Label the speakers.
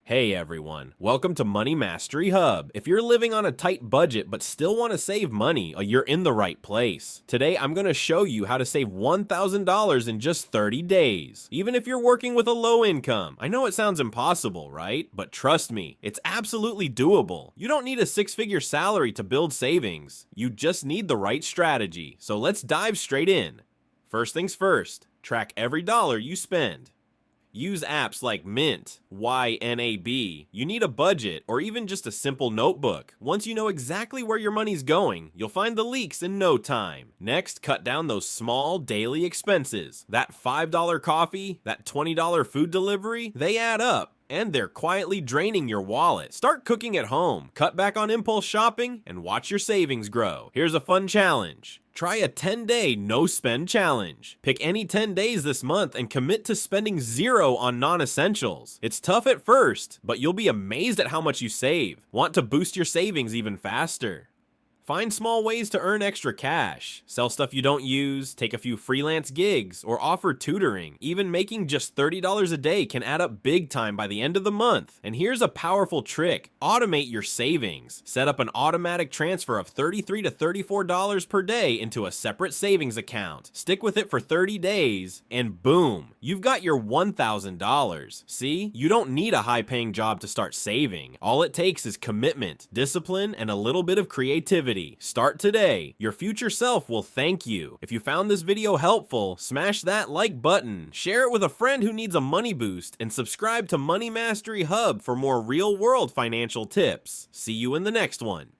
Speaker 1: Hey everyone, welcome to Money Mastery Hub. If you're living on a tight budget but still want to save money, you're in the right place. Today I'm going to show you how to save $1,000 in just 30 days, even if you're working with a low income. I know it sounds impossible, right? But trust me, it's absolutely doable. You don't need a six-figure salary to build savings. You just need the right strategy. So let's dive straight in. First things first, track every dollar you spend. Use apps like Mint, YNAB. You need a budget or even just a simple notebook. Once you know exactly where your money's going, you'll find the leaks in no time. Next, cut down those small daily expenses. That $5 coffee, that $20 food delivery, they add up. And they're quietly draining your wallet. Start cooking at home, cut back on impulse shopping, and watch your savings grow. Here's a fun challenge. Try a 10-day no-spend challenge. Pick any 10 days this month and commit to spending zero on non-essentials. It's tough at first, but you'll be amazed at how much you save. Want to boost your savings even faster? Find small ways to earn extra cash. Sell stuff you don't use, take a few freelance gigs, or offer tutoring. Even making just $30 a day can add up big time by the end of the month. And here's a powerful trick. Automate your savings. Set up an automatic transfer of $33 to $34 per day into a separate savings account. Stick with it for 30 days, and boom, you've got your $1,000. See, you don't need a high-paying job to start saving. All it takes is commitment, discipline, and a little bit of creativity. Start today. Your future self will thank you. If you found this video helpful, smash that like button, share it with a friend who needs a money boost, and subscribe to Money Mastery Hub for more real-world financial tips. See you in the next one.